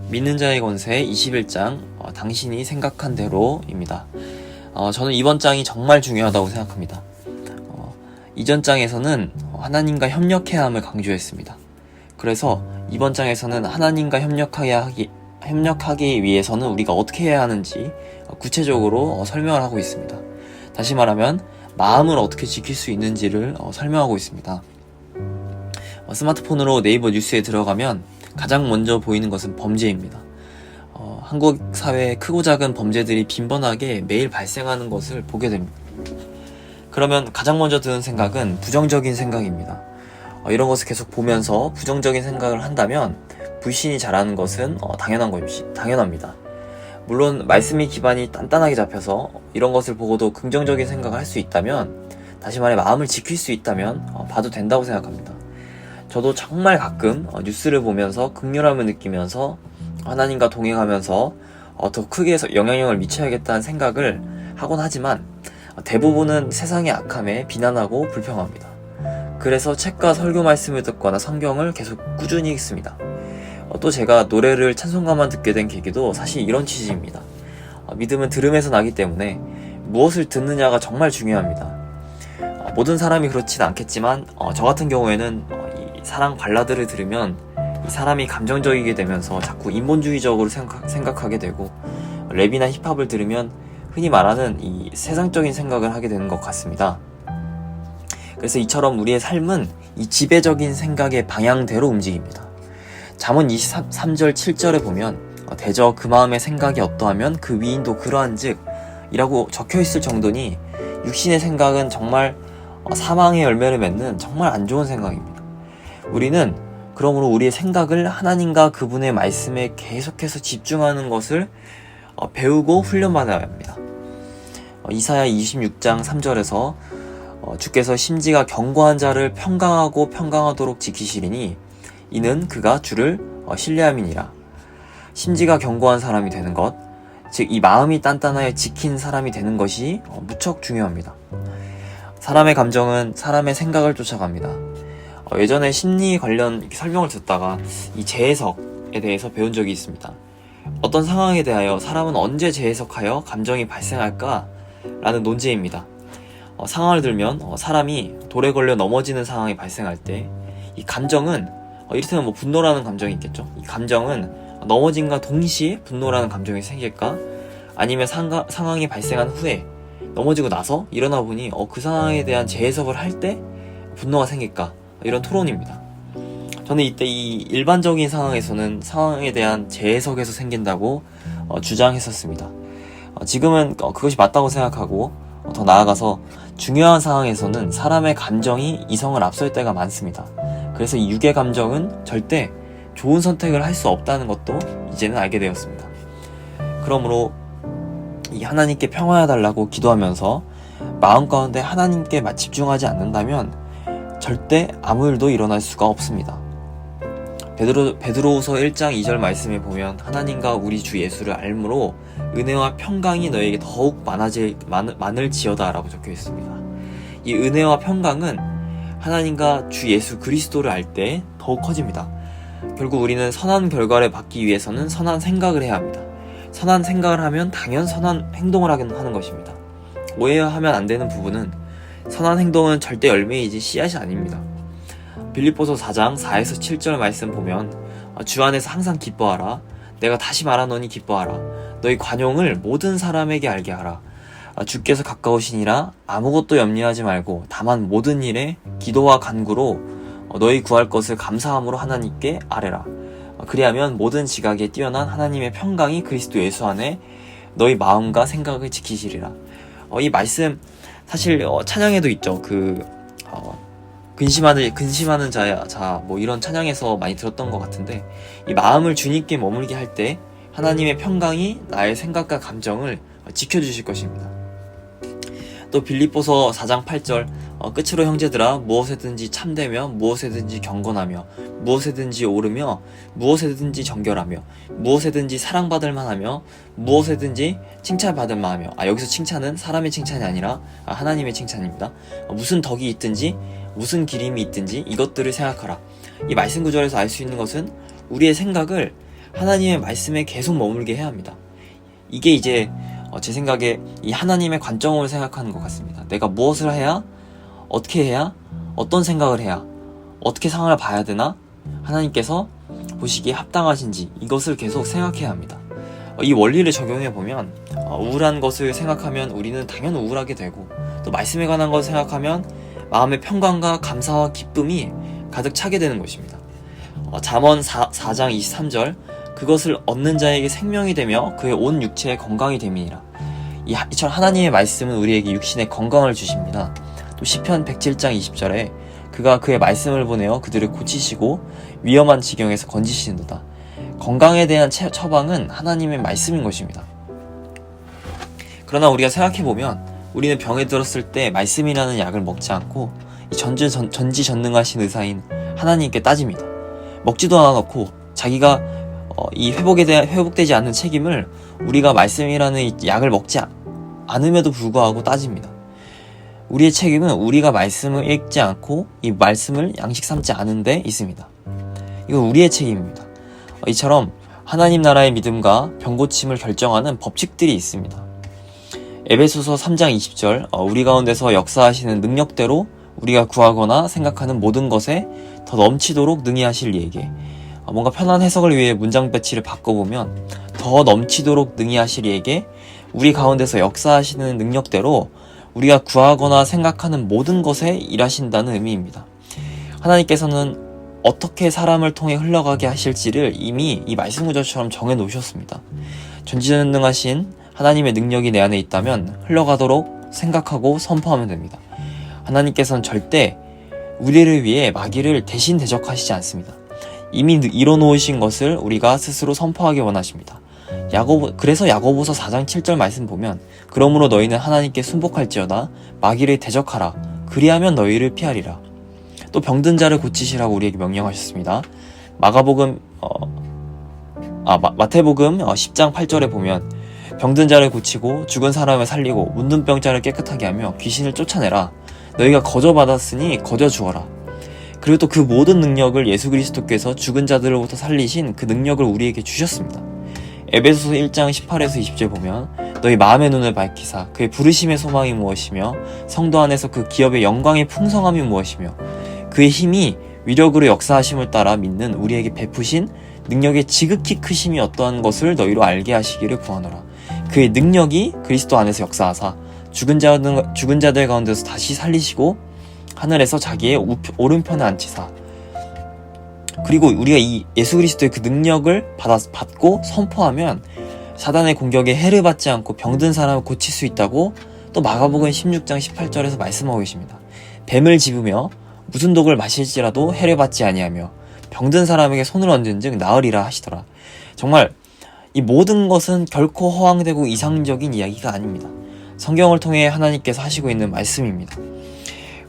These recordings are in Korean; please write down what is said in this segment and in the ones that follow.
믿는 자의 권세 21장 당신이 생각한 대로입니다. 저는 이번 장이 정말 중요하다고 생각합니다. 이전 장에서는 하나님과 협력해야 함을 강조했습니다. 그래서 이번 장에서는 하나님과 협력하기 위해서는 우리가 어떻게 해야 하는지 구체적으로 설명을 하고 있습니다. 다시 말하면 마음을 어떻게 지킬 수 있는지를 설명하고 있습니다. 스마트폰으로 네이버 뉴스에 들어가면 가장 먼저 보이는 것은 범죄입니다. 한국 사회에 크고 작은 범죄들이 빈번하게 매일 발생하는 것을 보게 됩니다. 그러면 가장 먼저 드는 생각은 부정적인 생각입니다. 이런 것을 계속 보면서 부정적인 생각을 한다면 불신이 자라는 것은 당연합니다. 물론 말씀이 기반이 단단하게 잡혀서 이런 것을 보고도 긍정적인 생각을 할 수 있다면, 다시 말해 마음을 지킬 수 있다면 봐도 된다고 생각합니다. 저도 정말 가끔 뉴스를 보면서 긍휼함을 느끼면서 하나님과 동행하면서 더 크게 영향력을 미쳐야겠다는 생각을 하곤 하지만 대부분은 세상의 악함에 비난하고 불평합니다. 그래서 책과 설교 말씀을 듣거나 성경을 계속 꾸준히 읽습니다. 또 제가 노래를 찬송가만 듣게 된 계기도 사실 이런 취지입니다. 믿음은 들음에서 나기 때문에 무엇을 듣느냐가 정말 중요합니다. 모든 사람이 그렇진 않겠지만 저 같은 경우에는 이 사랑 발라드를 들으면 이 사람이 감정적이게 되면서 자꾸 인본주의적으로 생각하게 되고, 랩이나 힙합을 들으면 흔히 말하는 이 세상적인 생각을 하게 되는 것 같습니다. 그래서 이처럼 우리의 삶은 이 지배적인 생각의 방향대로 움직입니다. 잠언 23절 7절에 보면 대저 그 마음의 생각이 어떠하면 그 위인도 그러한즉 이라고 적혀있을 정도니 육신의 생각은 정말 사망의 열매를 맺는 정말 안 좋은 생각입니다. 우리는 그러므로 우리의 생각을 하나님과 그분의 말씀에 계속해서 집중하는 것을 배우고 훈련받아야 합니다. 이사야 26장 3절에서 주께서 심지가 견고한 자를 평강하고 평강하도록 지키시리니 이는 그가 주를 신뢰함이니라. 심지가 견고한 사람이 되는 것, 즉 이 마음이 단단하여 지킨 사람이 되는 것이 무척 중요합니다. 사람의 감정은 사람의 생각을 쫓아갑니다. 예전에 심리 관련 설명을 듣다가 이 재해석에 대해서 배운 적이 있습니다. 어떤 상황에 대하여 사람은 언제 재해석하여 감정이 발생할까? 라는 논제입니다. 상황을 들면 사람이 돌에 걸려 넘어지는 상황이 발생할 때 이 감정은 이를테면 분노라는 감정이 있겠죠. 이 감정은 넘어짐과 동시에 분노라는 감정이 생길까? 아니면 상황이 발생한 후에 넘어지고 나서 일어나 보니 그 상황에 대한 재해석을 할 때 분노가 생길까? 이런 토론입니다. 저는 이때 이 일반적인 상황에서는 상황에 대한 재해석에서 생긴다고 주장했었습니다. 지금은 그것이 맞다고 생각하고 더 나아가서 중요한 상황에서는 사람의 감정이 이성을 앞설 때가 많습니다. 그래서 이 육의 감정은 절대 좋은 선택을 할 수 없다는 것도 이제는 알게 되었습니다. 그러므로 이 하나님께 평화해달라고 기도하면서 마음 가운데 하나님께 집중하지 않는다면 절대 아무 일도 일어날 수가 없습니다. 베드로후서 1장 2절 말씀에 보면 하나님과 우리 주 예수를 알므로 은혜와 평강이 너에게 더욱 많을지어다 라고 적혀 있습니다. 이 은혜와 평강은 하나님과 주 예수 그리스도를 알 때 더욱 커집니다. 결국 우리는 선한 결과를 받기 위해서는 선한 생각을 해야 합니다. 선한 생각을 하면 당연 선한 행동을 하는 것입니다. 오해하면 안 되는 부분은 선한 행동은 절대 열매이지 씨앗이 아닙니다. 빌립보서 4장 4에서 7절 말씀 보면 주 안에서 항상 기뻐하라. 내가 다시 말하노니 기뻐하라. 너희 관용을 모든 사람에게 알게 하라. 주께서 가까우시니라. 아무것도 염려하지 말고 다만 모든 일에 기도와 간구로 너희 구할 것을 감사함으로 하나님께 아뢰라. 그리하면 모든 지각에 뛰어난 하나님의 평강이 그리스도 예수 안에 너희 마음과 생각을 지키시리라. 이 말씀 사실 찬양에도 있죠. 근심하는 자야 뭐 이런 찬양에서 많이 들었던 것 같은데, 이 마음을 주님께 머물게 할 때 하나님의 평강이 나의 생각과 감정을 지켜주실 것입니다. 또 빌립보서 4장 8절 끝으로 형제들아 무엇에든지 참되며 무엇에든지 경건하며 무엇에든지 오르며 무엇에든지 정결하며 무엇에든지 사랑받을 만하며 무엇에든지 칭찬받을 만하며, 여기서 칭찬은 사람의 칭찬이 아니라 하나님의 칭찬입니다. 무슨 덕이 있든지 무슨 기림이 있든지 이것들을 생각하라. 이 말씀 구절에서 알 수 있는 것은 우리의 생각을 하나님의 말씀에 계속 머물게 해야 합니다. 이게 이제 제 생각에 이 하나님의 관점을 생각하는 것 같습니다. 내가 무엇을 해야, 어떻게 해야, 어떤 생각을 해야, 어떻게 상황을 봐야 되나, 하나님께서 보시기에 합당하신지 이것을 계속 생각해야 합니다. 이 원리를 적용해보면 우울한 것을 생각하면 우리는 당연 우울하게 되고, 또 말씀에 관한 것을 생각하면 마음의 평강과 감사와 기쁨이 가득 차게 되는 것입니다. 잠언 4장 23절 그것을 얻는 자에게 생명이 되며 그의 온 육체에 건강이 됨이니라. 이처럼 하나님의 말씀은 우리에게 육신의 건강을 주십니다. 또 시편 107장 20절에 그가 그의 말씀을 보내어 그들을 고치시고 위험한 지경에서 건지시는도다. 건강에 대한 처방은 하나님의 말씀인 것입니다. 그러나 우리가 생각해보면 우리는 병에 들었을 때 말씀이라는 약을 먹지 않고 전지전능하신 의사인 하나님께 따집니다. 먹지도 않아놓고 자기가 이 회복되지 않는 책임을 우리가 말씀이라는 이 약을 먹지 않음에도 불구하고 따집니다. 우리의 책임은 우리가 말씀을 읽지 않고 이 말씀을 양식 삼지 않은 데 있습니다. 이건 우리의 책임입니다. 이처럼 하나님 나라의 믿음과 병고침을 결정하는 법칙들이 있습니다. 에베소서 3장 20절 우리 가운데서 역사하시는 능력대로 우리가 구하거나 생각하는 모든 것에 더 넘치도록 능히 하실 이에게, 뭔가 편한 해석을 위해 문장 배치를 바꿔보면 더 넘치도록 능히 하실 이에게 우리 가운데서 역사하시는 능력대로 우리가 구하거나 생각하는 모든 것에 일하신다는 의미입니다. 하나님께서는 어떻게 사람을 통해 흘러가게 하실지를 이미 이 말씀 구절처럼 정해 놓으셨습니다. 전지전능하신 하나님의 능력이 내 안에 있다면 흘러가도록 생각하고 선포하면 됩니다. 하나님께서는 절대 우리를 위해 마귀를 대신 대적하시지 않습니다. 이미 이뤄놓으신 것을 우리가 스스로 선포하기 원하십니다. 그래서 야고보서 4장 7절 말씀 보면 그러므로 너희는 하나님께 순복할지어다 마귀를 대적하라 그리하면 너희를 피하리라. 또 병든 자를 고치시라고 우리에게 명령하셨습니다. 마태복음 10장 8절에 보면 병든 자를 고치고 죽은 사람을 살리고 문둥 병자를 깨끗하게 하며 귀신을 쫓아내라. 너희가 거저받았으니 거저 주어라. 그리고 또 그 모든 능력을 예수 그리스도께서 죽은 자들로부터 살리신 그 능력을 우리에게 주셨습니다. 에베소서 1장 18에서 20절 보면 너희 마음의 눈을 밝히사 그의 부르심의 소망이 무엇이며 성도 안에서 그 기업의 영광의 풍성함이 무엇이며 그의 힘이 위력으로 역사하심을 따라 믿는 우리에게 베푸신 능력의 지극히 크심이 어떠한 것을 너희로 알게 하시기를 구하노라. 그의 능력이 그리스도 안에서 역사하사 죽은 자들 가운데서 다시 살리시고 하늘에서 자기의 오른편에 앉히사. 그리고 우리가 이 예수 그리스도의 그 능력을 받고 선포하면 사단의 공격에 해를 받지 않고 병든 사람을 고칠 수 있다고 또 마가복음 16장 18절에서 말씀하고 계십니다. 뱀을 집으며 무슨 독을 마실지라도 해를 받지 아니하며 병든 사람에게 손을 얹은즉 나으리라 하시더라. 정말 이 모든 것은 결코 허황되고 이상적인 이야기가 아닙니다. 성경을 통해 하나님께서 하시고 있는 말씀입니다.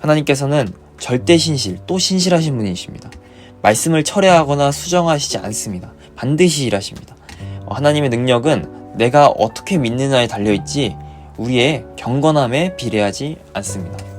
하나님께서는 절대 신실 또 신실하신 분이십니다. 말씀을 철회하거나 수정하시지 않습니다. 반드시 일하십니다. 하나님의 능력은 내가 어떻게 믿느냐에 달려있지 우리의 경건함에 비례하지 않습니다.